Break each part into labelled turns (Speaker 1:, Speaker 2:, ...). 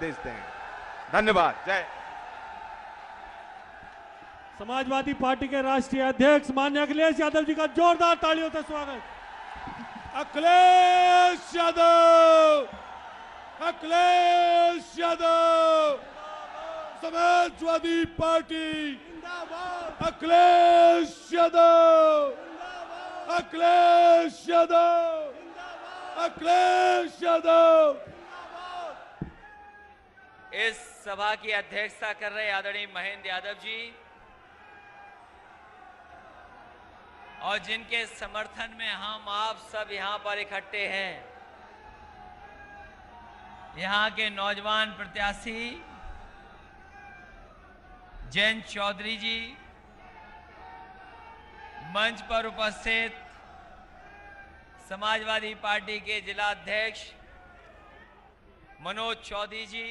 Speaker 1: संदेश दें। धन्यवाद। जय।
Speaker 2: समाजवादी पार्टी के राष्ट्रीय अध्यक्ष माननीय अखिलेश यादव जी का जोरदार तालियों से स्वागत।
Speaker 3: अखिलेश यादव, अखिलेश यादव, समाजवादी पार्टी, अखिलेश यादव, अखिलेश यादव, अखिलेश यादव।
Speaker 4: इस सभा की अध्यक्षता कर रहे आदरणीय महेंद्र यादव जी और जिनके समर्थन में हम आप सब यहां पर इकट्ठे हैं, यहां के नौजवान प्रत्याशी जयंत चौधरी जी, मंच पर उपस्थित समाजवादी पार्टी के जिला अध्यक्ष मनोज चौधरी जी,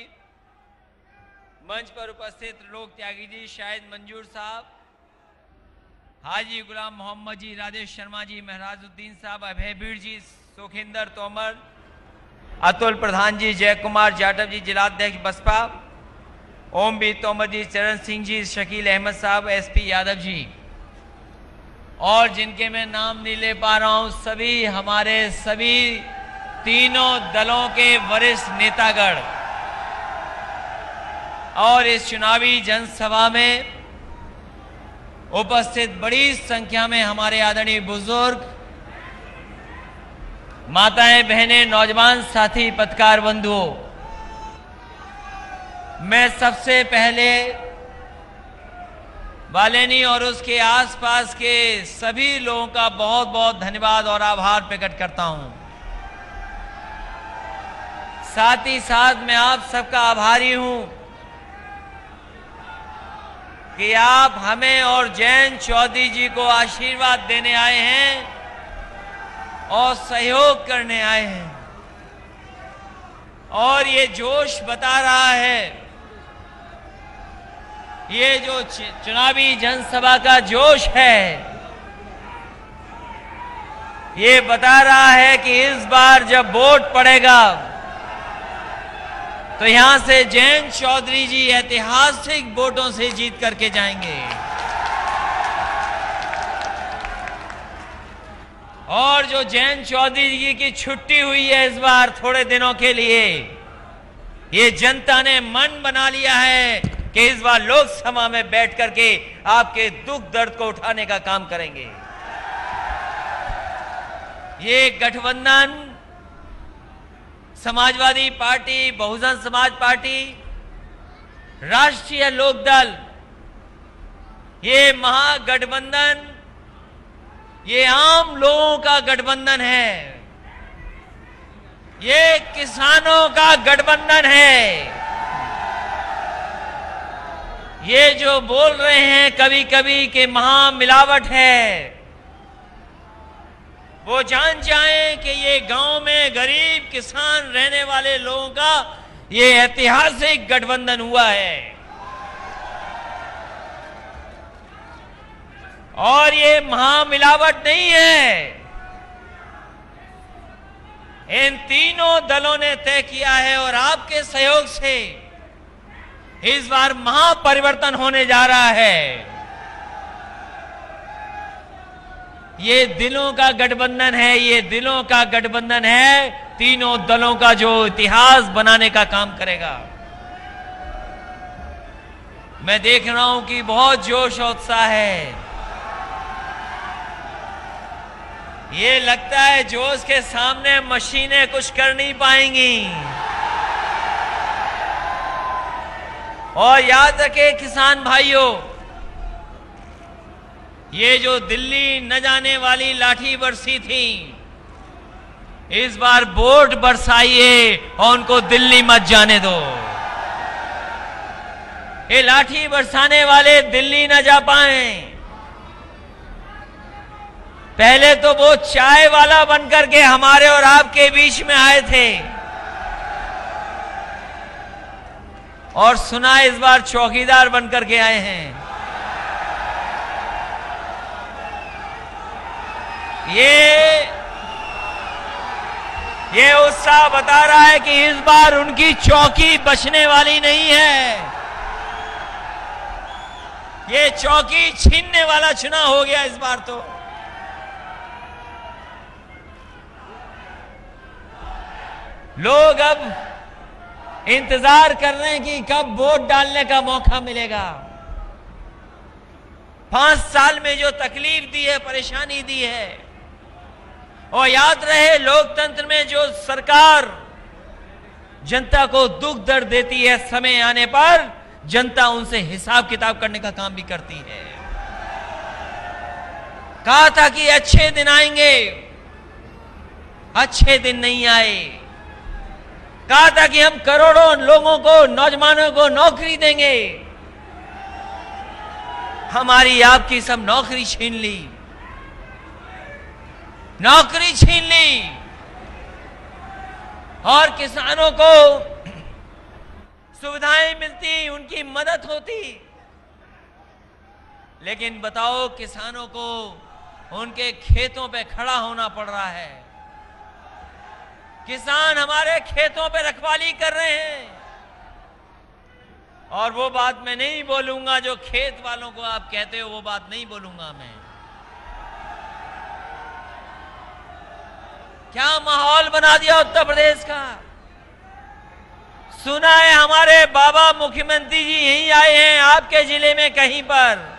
Speaker 4: मंच पर उपस्थित लोक त्यागी जी शाहिद मंजूर साहब, हाजी गुलाम मोहम्मद जी, राजेश शर्मा जी, महराजुद्दीन साहब, अभय भीड़ जी, सुखिंदर तोमर, अतुल प्रधान जी, जय कुमार जाटव जी जिलाध्यक्ष बसपा, ओम बी तोमर जी, चरण सिंह जी, शकील अहमद साहब, एसपी यादव जी और जिनके मैं नाम नहीं ले पा रहा हूं, सभी हमारे सभी तीनों दलों के वरिष्ठ नेतागण और इस चुनावी जनसभा में उपस्थित बड़ी संख्या में हमारे आदरणीय बुजुर्ग, माताएं, बहनें, नौजवान साथी, पत्रकार बंधुओं, मैं सबसे पहले बालेनी और उसके आसपास के सभी लोगों का बहुत बहुत धन्यवाद और आभार प्रकट करता हूं। साथ ही साथ मैं आप सबका आभारी हूं कि आप हमें और जयंत चौधरी जी को आशीर्वाद देने आए हैं और सहयोग करने आए हैं और ये जोश बता रहा है, ये जो चुनावी जनसभा का जोश है, ये बता रहा है कि इस बार जब वोट पड़ेगा तो यहां से जयंत चौधरी जी ऐतिहासिक वोटों से जीत करके जाएंगे और जो जयंत चौधरी जी की छुट्टी हुई है इस बार थोड़े दिनों के लिए, ये जनता ने मन बना लिया है कि इस बार लोकसभा में बैठ करके आपके दुख दर्द को उठाने का काम करेंगे। ये गठबंधन समाजवादी पार्टी, बहुजन समाज पार्टी, राष्ट्रीय लोकदल, ये महागठबंधन, ये आम लोगों का गठबंधन है, ये किसानों का गठबंधन है। ये जो बोल रहे हैं कभी कभी कि महामिलावट है, वो जान जाएं कि ये गांव में गरीब किसान रहने वाले लोगों का ये ऐतिहासिक गठबंधन हुआ है और ये महामिलावट नहीं है। इन तीनों दलों ने तय किया है और आपके सहयोग से इस बार महापरिवर्तन होने जा रहा है। ये दिलों का गठबंधन है, ये दिलों का गठबंधन है, तीनों दलों का जो इतिहास बनाने का काम करेगा। मैं देख रहा हूं कि बहुत जोश और उत्साह है। ये लगता है जोश के सामने मशीनें कुछ कर नहीं पाएंगी। और याद रखे किसान भाइयों, ये जो दिल्ली न जाने वाली लाठी बरसी थी, इस बार वोट बरसाइए और उनको दिल्ली मत जाने दो। ये लाठी बरसाने वाले दिल्ली न जा पाए। पहले तो वो चाय वाला बनकर के हमारे और आपके बीच में आए थे और सुना इस बार चौकीदार बनकर के आए हैं। ये उत्साह बता रहा है कि इस बार उनकी चौकी बचने वाली नहीं है। ये चौकी छीनने वाला चुनाव हो गया इस बार तो। लोग अब इंतजार कर रहे हैं कि कब वोट डालने का मौका मिलेगा। 5 साल में जो तकलीफ दी है, परेशानी दी है, और याद रहे लोकतंत्र में जो सरकार जनता को दुख दर्द देती है, समय आने पर जनता उनसे हिसाब किताब करने का काम भी करती है। कहा था कि अच्छे दिन आएंगे, अच्छे दिन नहीं आए। कहा था कि हम करोड़ों लोगों को, नौजवानों को नौकरी देंगे, हमारी आपकी सब नौकरी छीन ली, नौकरी छीन ली। और किसानों को सुविधाएं मिलती, उनकी मदद होती, लेकिन बताओ किसानों को उनके खेतों पे खड़ा होना पड़ रहा है। किसान हमारे खेतों पे रखवाली कर रहे हैं, और वो बात मैं नहीं बोलूंगा जो खेत वालों को आप कहते हो, वो बात नहीं बोलूंगा मैं। क्या माहौल बना दिया उत्तर प्रदेश का। सुना है हमारे बाबा मुख्यमंत्री जी यहीं आए हैं आपके जिले में कहीं पर।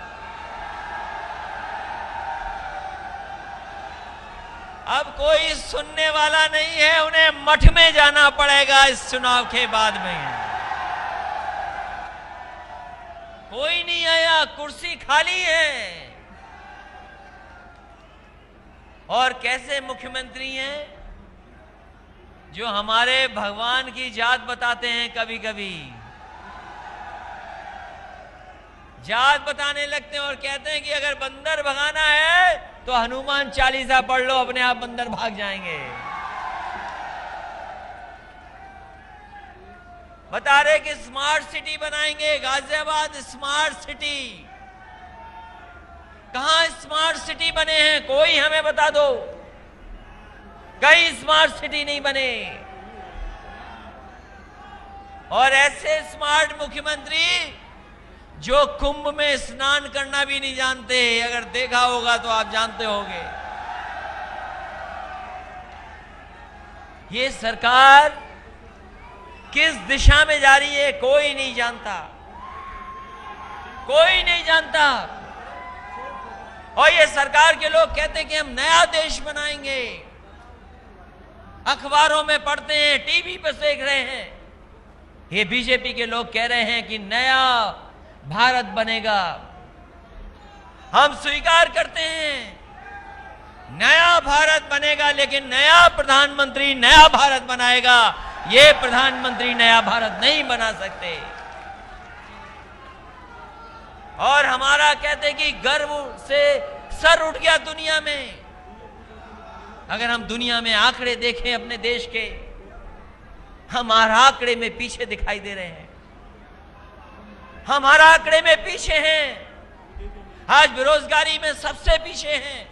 Speaker 4: अब कोई सुनने वाला नहीं है, उन्हें मठ में जाना पड़ेगा इस चुनाव के बाद में। कोई नहीं आया, कुर्सी खाली है। और कैसे मुख्यमंत्री हैं जो हमारे भगवान की जात बताते हैं। कभी कभी जात बताने लगते हैं और कहते हैं कि अगर बंदर भगाना है तो हनुमान चालीसा पढ़ लो, अपने आप बंदर भाग जाएंगे। बता रहे कि स्मार्ट सिटी बनाएंगे, गाजियाबाद स्मार्ट सिटी। कहां स्मार्ट सिटी बने हैं, कोई हमें बता दो। कई स्मार्ट सिटी नहीं बने। और ऐसे स्मार्ट मुख्यमंत्री जो कुंभ में स्नान करना भी नहीं जानते, अगर देखा होगा तो आप जानते होंगे। ये सरकार किस दिशा में जा रही है कोई नहीं जानता, कोई नहीं जानता। और ये सरकार के लोग कहते हैं कि हम नया देश बनाएंगे। अखबारों में पढ़ते हैं, टीवी पर देख रहे हैं, ये बीजेपी के लोग कह रहे हैं कि नया भारत बनेगा। हम स्वीकार करते हैं नया भारत बनेगा, लेकिन नया प्रधानमंत्री नया भारत बनाएगा। ये प्रधानमंत्री नया भारत नहीं बना सकते। और हमारा कहते हैं कि गर्व से सर उठ गया दुनिया में। अगर हम दुनिया में आंकड़े देखें अपने देश के, हमारा आंकड़े में पीछे दिखाई दे रहे हैं। हमारा आंकड़े में पीछे हैं। आज बेरोजगारी में सबसे पीछे हैं।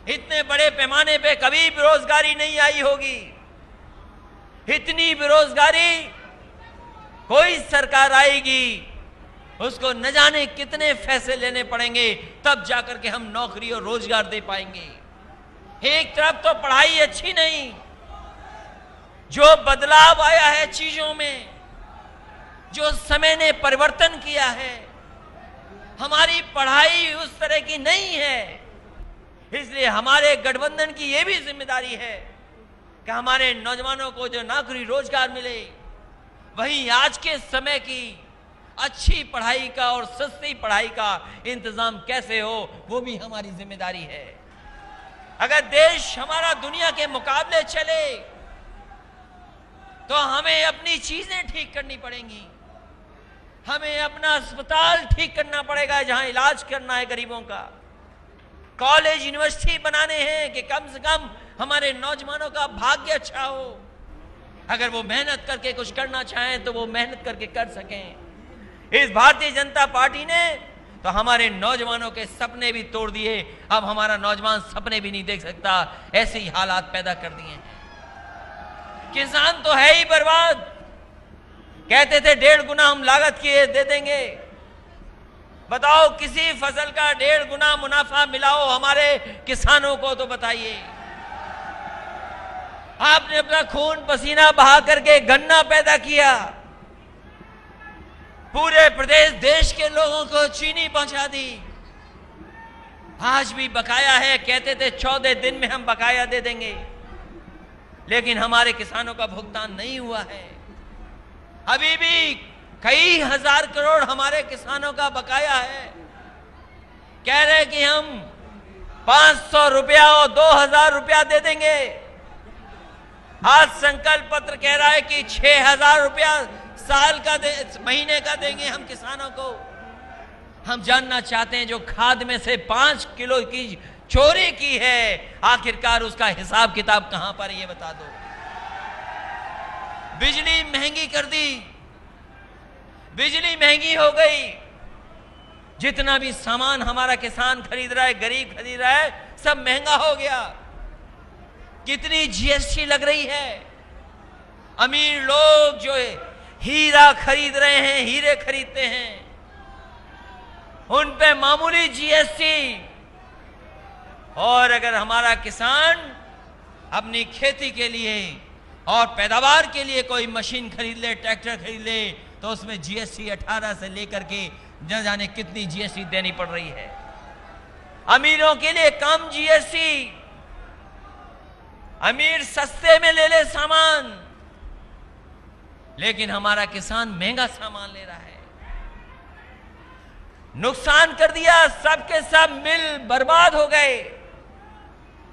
Speaker 4: इतने बड़े पैमाने पे कभी बेरोजगारी नहीं आई होगी। इतनी बेरोजगारी कोई सरकार आएगी उसको न जाने कितने फैसले लेने पड़ेंगे, तब जाकर के हम नौकरी और रोजगार दे पाएंगे। एक तरफ तो पढ़ाई अच्छी नहीं, जो बदलाव आया है चीजों में, जो समय ने परिवर्तन किया है, हमारी पढ़ाई उस तरह की नहीं है। इसलिए हमारे गठबंधन की यह भी जिम्मेदारी है कि हमारे नौजवानों को जो नौकरी रोजगार मिले, वहीं आज के समय की अच्छी पढ़ाई का और सस्ती पढ़ाई का इंतजाम कैसे हो, वो भी हमारी जिम्मेदारी है। अगर देश हमारा दुनिया के मुकाबले चले तो हमें अपनी चीजें ठीक करनी पड़ेंगी। हमें अपना अस्पताल ठीक करना पड़ेगा जहां इलाज करना है गरीबों का। कॉलेज यूनिवर्सिटी बनाने हैं कि कम से कम हमारे नौजवानों का भाग्य अच्छा हो। अगर वो मेहनत करके कुछ करना चाहें तो वो मेहनत करके कर सकें। इस भारतीय जनता पार्टी ने तो हमारे नौजवानों के सपने भी तोड़ दिए। अब हमारा नौजवान सपने भी नहीं देख सकता, ऐसे ही हालात पैदा कर दिए हैं। किसान तो है ही बर्बाद। कहते थे 1.5 गुना हम लागत किए दे देंगे। बताओ किसी फसल का 1.5 गुना मुनाफा मिलाओ हमारे किसानों को तो बताइए। आपने अपना खून पसीना बहा करके गन्ना पैदा किया, पूरे प्रदेश देश के लोगों को चीनी पहुंचा दी। आज भी बकाया है। कहते थे 14 दिन में हम बकाया दे देंगे, लेकिन हमारे किसानों का भुगतान नहीं हुआ है। अभी भी कई हजार करोड़ हमारे किसानों का बकाया है। कह रहे कि हम 500 रुपया और 2000 रुपया दे देंगे। आज संकल्प पत्र कह रहा है कि 6000 रुपया साल का महीने का देंगे हम किसानों को। हम जानना चाहते हैं जो खाद में से 5 किलो की चोरी की है, आखिरकार उसका हिसाब किताब कहां पर, ये बता दो। बिजली महंगी कर दी, बिजली महंगी हो गई। जितना भी सामान हमारा किसान खरीद रहा है, गरीब खरीद रहा है, सब महंगा हो गया। कितनी जीएसटी लग रही है। अमीर लोग जो हीरा खरीद रहे हैं, हीरे खरीदते हैं, उन पे मामूली जीएसटी। और अगर हमारा किसान अपनी खेती के लिए और पैदावार के लिए कोई मशीन खरीद ले, ट्रैक्टर खरीद ले, तो उसमें जीएसटी 18 से लेकर के न जाने कितनी जीएसटी देनी पड़ रही है। अमीरों के लिए कम जीएसटी, अमीर सस्ते में ले ले सामान, लेकिन हमारा किसान महंगा सामान ले रहा है। नुकसान कर दिया, सबके सब मिल बर्बाद हो गए।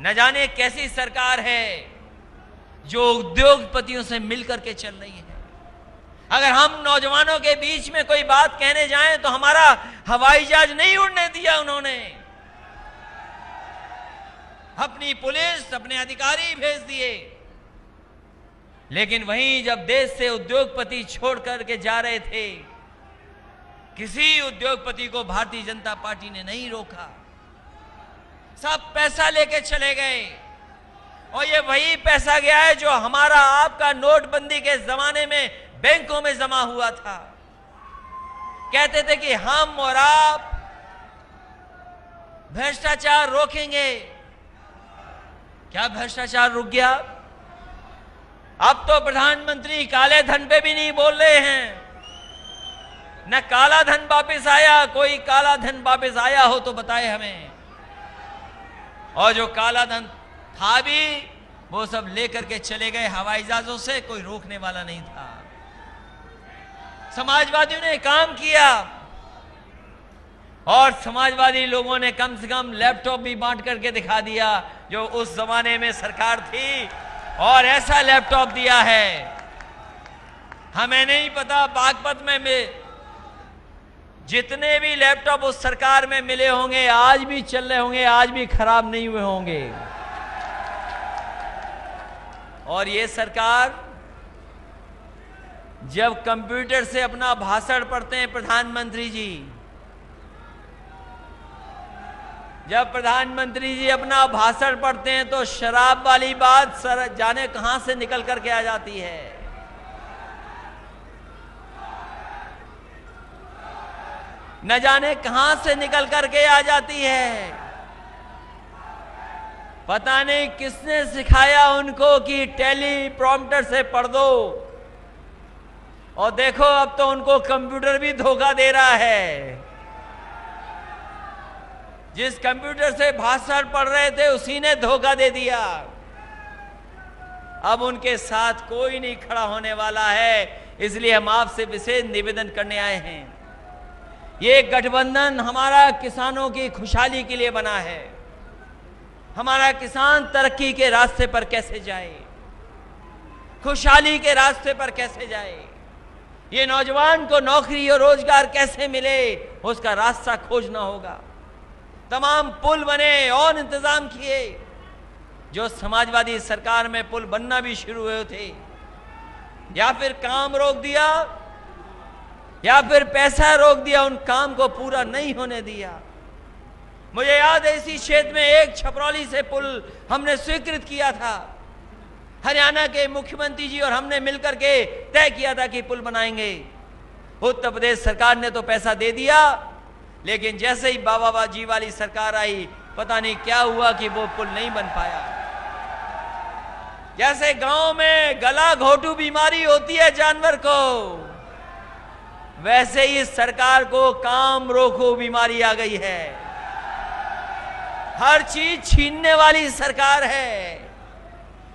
Speaker 4: न जाने कैसी सरकार है जो उद्योगपतियों से मिलकर के चल रही है। अगर हम नौजवानों के बीच में कोई बात कहने जाएं तो हमारा हवाई जहाज नहीं उड़ने दिया उन्होंने। अपनी पुलिस, अपने अधिकारी भेज दिए। लेकिन वहीं जब देश से उद्योगपति छोड़ करके जा रहे थे, किसी उद्योगपति को भारतीय जनता पार्टी ने नहीं रोका। सब पैसा लेके चले गए। और ये वही पैसा गया है जो हमारा आपका नोटबंदी के जमाने में बैंकों में जमा हुआ था। कहते थे कि हम और आप भ्रष्टाचार रोकेंगे। क्या भ्रष्टाचार रुक गया? अब तो प्रधानमंत्री काले धन पे भी नहीं बोल रहे हैं। न काला धन वापस आया। कोई काला धन वापस आया हो तो बताए हमें। और जो काला धन था भी, वो सब लेकर के चले गए हवाई जहाजों से। कोई रोकने वाला नहीं था। समाजवादियों ने काम किया और समाजवादी लोगों ने कम से कम लैपटॉप भी बांट करके दिखा दिया जो उस जमाने में सरकार थी। और ऐसा लैपटॉप दिया है, हमें नहीं पता बागपत में जितने भी लैपटॉप उस सरकार में मिले होंगे आज भी चल रहे होंगे, आज भी खराब नहीं हुए होंगे। और ये सरकार जब कंप्यूटर से अपना भाषण पढ़ते हैं प्रधानमंत्री जी, जब प्रधानमंत्री जी अपना भाषण पढ़ते हैं तो शराब वाली बात जाने कहां से निकल करके आ जाती है। न जाने कहां से निकल करके आ जाती है। पता नहीं किसने सिखाया उनको कि टेलीप्रॉम्प्टर से पढ़ दो। और देखो अब तो उनको कंप्यूटर भी धोखा दे रहा है। जिस कंप्यूटर से भाषण पढ़ रहे थे उसी ने धोखा दे दिया। अब उनके साथ कोई नहीं खड़ा होने वाला है। इसलिए हम आपसे विशेष निवेदन करने आए हैं। ये गठबंधन हमारा किसानों की खुशहाली के लिए बना है। हमारा किसान तरक्की के रास्ते पर कैसे जाए, खुशहाली के रास्ते पर कैसे जाए, ये नौजवान को नौकरी और रोजगार कैसे मिले, उसका रास्ता खोजना होगा। तमाम पुल बने और इंतजाम किए। जो समाजवादी सरकार में पुल बनना भी शुरू हुए थे, या फिर काम रोक दिया या फिर पैसा रोक दिया, उन काम को पूरा नहीं होने दिया। मुझे याद है इसी क्षेत्र में एक छपरौली से पुल हमने स्वीकृत किया था। हरियाणा के मुख्यमंत्री जी और हमने मिलकर के तय किया था कि पुल बनाएंगे। उत्तर प्रदेश सरकार ने तो पैसा दे दिया, लेकिन जैसे ही बाबा जी वाली सरकार आई, पता नहीं क्या हुआ कि वो पुल नहीं बन पाया। जैसे गांव में गला घोटू बीमारी होती है जानवर को, वैसे ही सरकार को काम रोको बीमारी आ गई है। हर चीज छीनने वाली सरकार है।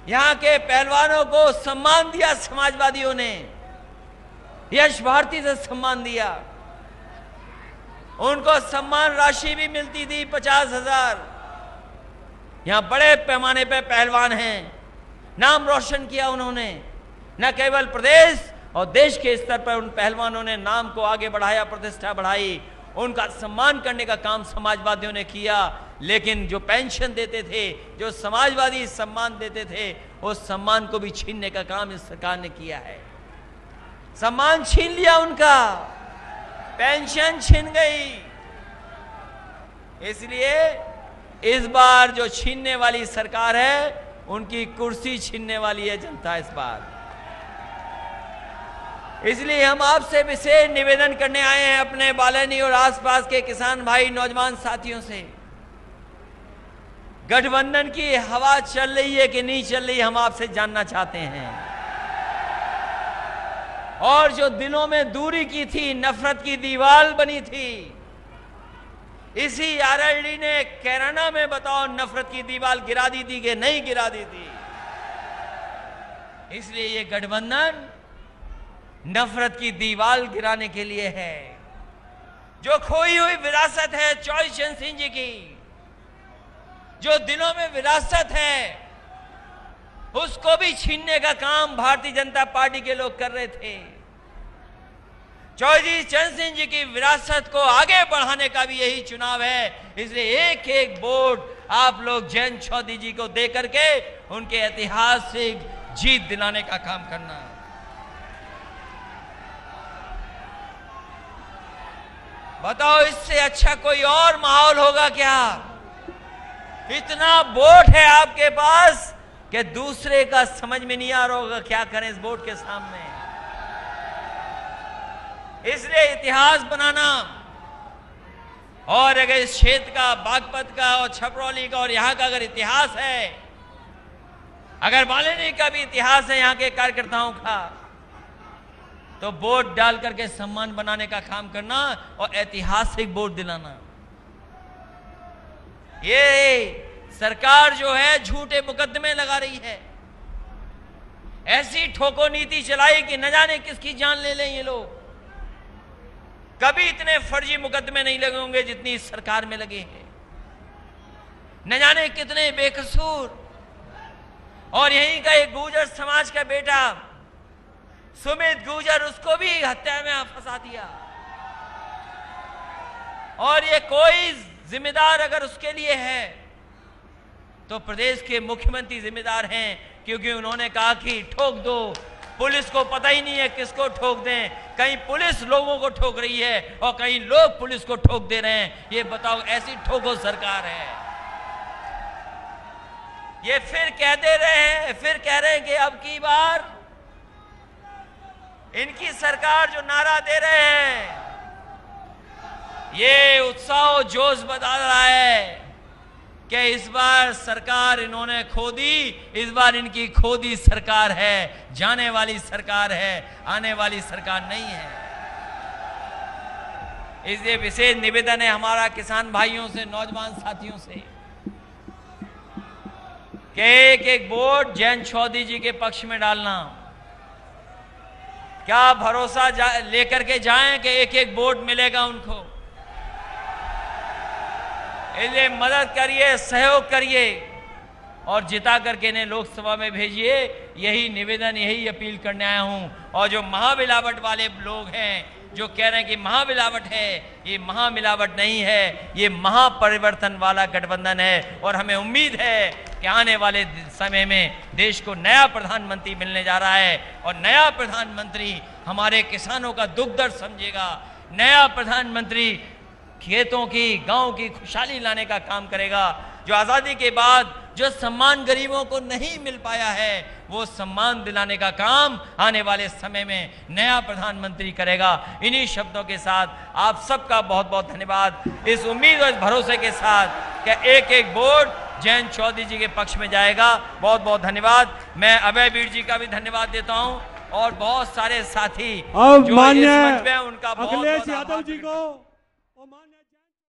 Speaker 4: यहां के पहलवानों को सम्मान दिया समाजवादियों ने, यश भारती से सम्मान दिया, उनको सम्मान राशि भी मिलती थी 50,000। यहां बड़े पैमाने पे पहलवान हैं, नाम रोशन किया उन्होंने। न केवल प्रदेश और देश के स्तर पर उन पहलवानों ने नाम को आगे बढ़ाया, प्रतिष्ठा बढ़ाई, उनका सम्मान करने का काम समाजवादियों ने किया। लेकिन जो पेंशन देते थे, जो समाजवादी सम्मान देते थे, उस सम्मान को भी छीनने का काम इस सरकार ने किया है। सम्मान छीन लिया उनका, पेंशन छीन गई। इसलिए इस बार जो छीनने वाली सरकार है, उनकी कुर्सी छीनने वाली है जनता इस बार। इसलिए हम आपसे विशेष निवेदन करने आए हैं अपने बालनी और आसपास के किसान भाई, नौजवान साथियों से। गठबंधन की हवा चल रही है कि नहीं चल रही, हम आपसे जानना चाहते हैं। और जो दिलों में दूरी की थी, नफरत की दीवार बनी थी, इसी आरएलडी ने कैराना में बताओ नफरत की दीवार गिरा दी थी कि नहीं गिरा दी थी। इसलिए ये गठबंधन नफरत की दीवार गिराने के लिए है। जो खोई हुई विरासत है चौधरी चरण सिंह जी की, जो दिलों में विरासत है, उसको भी छीनने का काम भारतीय जनता पार्टी के लोग कर रहे थे। चौधरी चरण सिंह जी की विरासत को आगे बढ़ाने का भी यही चुनाव है। इसलिए एक एक वोट आप लोग जयंत चौधरी जी को दे करके उनके ऐतिहासिक जीत दिलाने का काम करना। बताओ, इससे अच्छा कोई और माहौल होगा क्या? इतना वोट है आपके पास कि दूसरे का समझ में नहीं आ रहा होगा क्या करें इस वोट के सामने। इसलिए इतिहास बनाना, और अगर इस क्षेत्र का, बागपत का और छपरौली का और यहां का अगर इतिहास है, अगर बालिनी का भी इतिहास है यहां के कार्यकर्ताओं का, तो वोट डाल करके सम्मान बनाने का काम करना और ऐतिहासिक वोट दिलाना। ये सरकार जो है झूठे मुकदमे लगा रही है, ऐसी ठोको नीति चलाई कि न जाने किसकी जान ले लें ये लोग। कभी इतने फर्जी मुकदमे नहीं लगे होंगे जितनी इस सरकार में लगे हैं। न जाने कितने बेकसूर। और यहीं का एक गुर्जर समाज का बेटा सुमित गुर्जर, उसको भी हत्या में फंसा दिया। और ये कोई जिम्मेदार अगर उसके लिए है तो प्रदेश के मुख्यमंत्री जिम्मेदार हैं, क्योंकि उन्होंने कहा कि ठोक दो। पुलिस को पता ही नहीं है किसको ठोक दें। कहीं पुलिस लोगों को ठोक रही है और कहीं लोग पुलिस को ठोक दे रहे हैं। ये बताओ, ऐसी ठोको सरकार है। ये फिर कह दे रहे हैं, फिर कह रहे हैं कि अब की बार इनकी सरकार जो नारा दे रहे हैं, ये उत्साह और जोश बता रहा है कि इस बार सरकार इन्होंने खो दी। इस बार इनकी खो दी सरकार है, जाने वाली सरकार है, आने वाली सरकार नहीं है। इसलिए विशेष निवेदन है हमारा किसान भाइयों से, नौजवान साथियों से कि एक एक वोट जयंत चौधरी जी के पक्ष में डालना। क्या भरोसा लेकर के जाएं कि एक एक वोट मिलेगा उनको। इसलिए मदद करिए, सहयोग करिए और जिता करके इन्हें लोकसभा में भेजिए। यही निवेदन, यही अपील करने आया हूं। और जो महामिलावट वाले लोग हैं जो कह रहे हैं कि महामिलावट है, ये महामिलावट नहीं है, ये महापरिवर्तन वाला गठबंधन है। और हमें उम्मीद है कि आने वाले समय में देश को नया प्रधानमंत्री मिलने जा रहा है और नया प्रधानमंत्री हमारे किसानों का दुख दर्द समझेगा। नया प्रधानमंत्री खेतों की, गांव की खुशहाली लाने का काम करेगा। जो आज़ादी के बाद जो सम्मान गरीबों को नहीं मिल पाया है, वो सम्मान दिलाने का काम आने वाले समय में नया प्रधानमंत्री करेगा। इन्हीं शब्दों के साथ आप सबका बहुत बहुत धन्यवाद। इस उम्मीद और इस भरोसे के साथ कि एक एक वोट जयंत चौधरी जी के पक्ष में जाएगा। बहुत बहुत धन्यवाद। मैं अभय बीड़ जी का भी धन्यवाद देता हूं और बहुत सारे साथी
Speaker 2: अब
Speaker 4: जो इस
Speaker 2: माननीय
Speaker 4: मंच पे हैं, उनका बहुत
Speaker 2: अखिलेश
Speaker 4: बहुत
Speaker 2: यादव
Speaker 4: आभार
Speaker 2: जी
Speaker 4: व्यक्त करता हूं।
Speaker 2: को